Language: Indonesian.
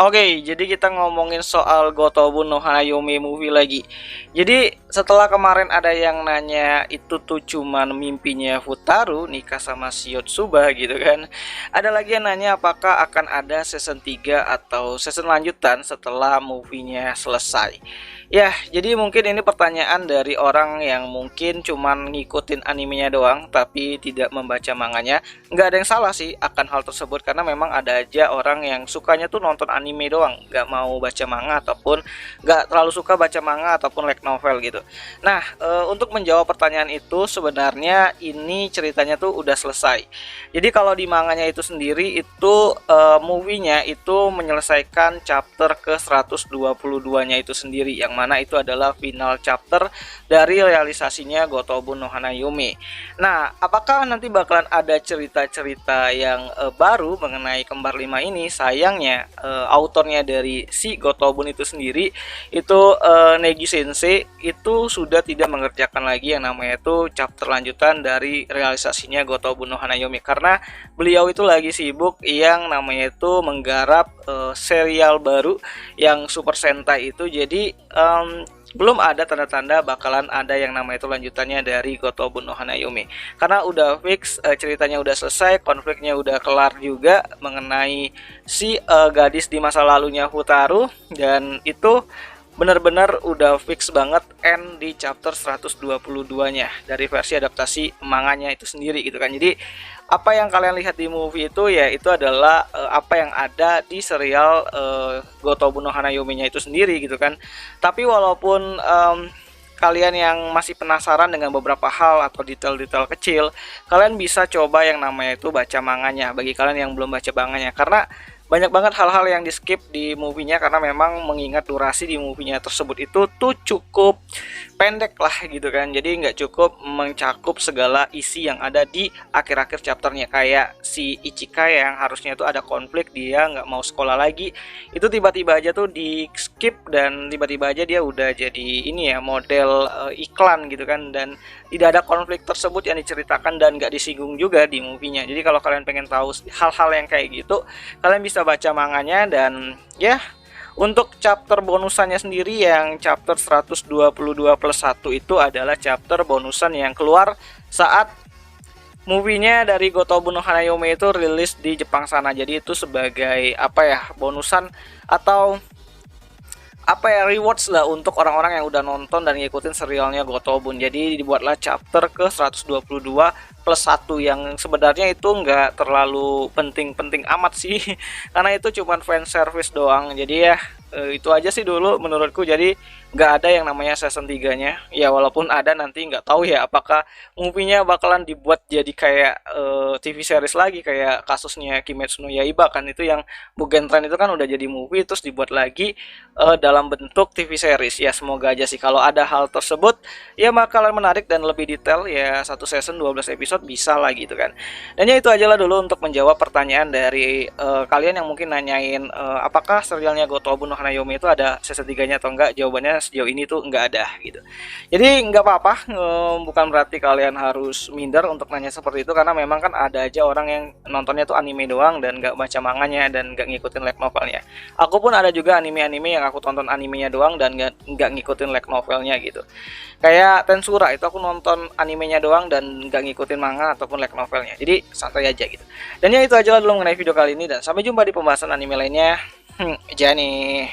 Oke, jadi kita ngomongin soal Gotobu no Hanayome movie lagi. Jadi setelah kemarin ada yang nanya itu tuh cuman mimpinya Futaro nikah sama si Yotsuba gitu kan. Ada lagi yang nanya apakah akan ada season 3 atau season lanjutan setelah movie-nya selesai. Ya, jadi mungkin ini pertanyaan dari orang yang mungkin cuman ngikutin animenya doang tapi tidak membaca manganya. Nggak ada yang salah sih akan hal tersebut karena memang ada aja orang yang sukanya tuh nonton anime doang, nggak mau baca manga ataupun nggak terlalu suka baca manga ataupun light novel gitu. Nah, untuk menjawab pertanyaan itu sebenarnya ini ceritanya tuh udah selesai. Jadi kalau di manganya itu sendiri itu movie-nya itu menyelesaikan chapter ke 122-nya itu sendiri yang mana itu adalah final chapter dari realisasinya Gotobu no Hanayome. Nah, apakah nanti bakalan ada cerita-cerita yang baru mengenai kembar lima ini? Sayangnya autornya dari si Gotobun itu sendiri itu Negi Sensei itu sudah tidak mengerjakan lagi yang namanya itu chapter lanjutan dari realisasinya Gotobu no Hanayome karena beliau itu lagi sibuk yang namanya itu menggarap serial baru yang Super Sentai itu. Jadi belum ada tanda-tanda bakalan ada yang namanya itu lanjutannya dari Gotobu no Hanayome karena udah fix, ceritanya udah selesai, konfliknya udah kelar juga mengenai si gadis di masa lalunya Futaro, dan itu benar-benar udah fix banget end di chapter 122-nya dari versi adaptasi manganya itu sendiri gitu kan. Jadi apa yang kalian lihat di movie itu ya itu adalah apa yang ada di serial Gotobu no Hanayome-nya itu sendiri gitu kan. Tapi walaupun kalian yang masih penasaran dengan beberapa hal atau detail-detail kecil, kalian bisa coba yang namanya itu baca manganya bagi kalian yang belum baca manganya karena banyak banget hal-hal yang di skip di movie-nya karena memang mengingat durasi di movie-nya tersebut itu tuh cukup pendek lah gitu kan. Jadi nggak cukup mencakup segala isi yang ada di akhir-akhir chapternya kayak si Ichika yang harusnya tuh ada konflik, dia nggak mau sekolah lagi, itu tiba-tiba aja tuh di skip dan tiba-tiba aja dia udah jadi ini ya model iklan gitu kan, dan tidak ada konflik tersebut yang diceritakan dan nggak disinggung juga di movie-nya. Jadi kalau kalian pengen tahu hal-hal yang kayak gitu, kalian bisa baca manganya. Dan ya, untuk chapter bonusannya sendiri yang chapter 122 plus 1 itu adalah chapter bonusan yang keluar saat movie-nya dari Gotobu no Hanayome itu rilis di Jepang sana. Jadi itu sebagai apa ya, bonusan atau apa ya, rewards lah untuk orang-orang yang udah nonton dan ngikutin serialnya Gotobun. Jadi dibuatlah chapter ke 122 plus 1 yang sebenarnya itu nggak terlalu penting-penting amat sih karena itu cuman fan service doang. Jadi ya itu aja sih dulu menurutku. Jadi nggak ada yang namanya season 3-nya ya, walaupun ada nanti nggak tahu ya apakah movie-nya bakalan dibuat jadi kayak TV series lagi kayak kasusnya Kimetsu no Yaiba kan, itu yang Mugen Train itu kan udah jadi movie terus dibuat lagi dalam bentuk TV series. Ya semoga aja sih kalau ada hal tersebut ya bakalan menarik dan lebih detail ya, satu season 12 episode bisa lah gitu kan. Dan ya itu aja lah dulu untuk menjawab pertanyaan dari kalian yang mungkin nanyain apakah serialnya Gotobu no Hanayome itu ada season 3-nya atau enggak. Jawabannya sejauh ini tuh enggak ada gitu. Jadi nggak apa-apa, bukan berarti kalian harus minder untuk nanya seperti itu karena memang kan ada aja orang yang nontonnya tuh anime doang dan nggak baca manganya dan nggak ngikutin light novelnya. Aku pun ada juga anime-anime yang aku tonton animenya doang dan nggak ngikutin light novelnya gitu. Kayak Tensura itu aku nonton animenya doang dan nggak ngikutin manga ataupun light novelnya. Jadi santai aja gitu. Dan ya itu aja lah dulu mengenai video kali ini, dan sampai jumpa di pembahasan anime lainnya. Jani.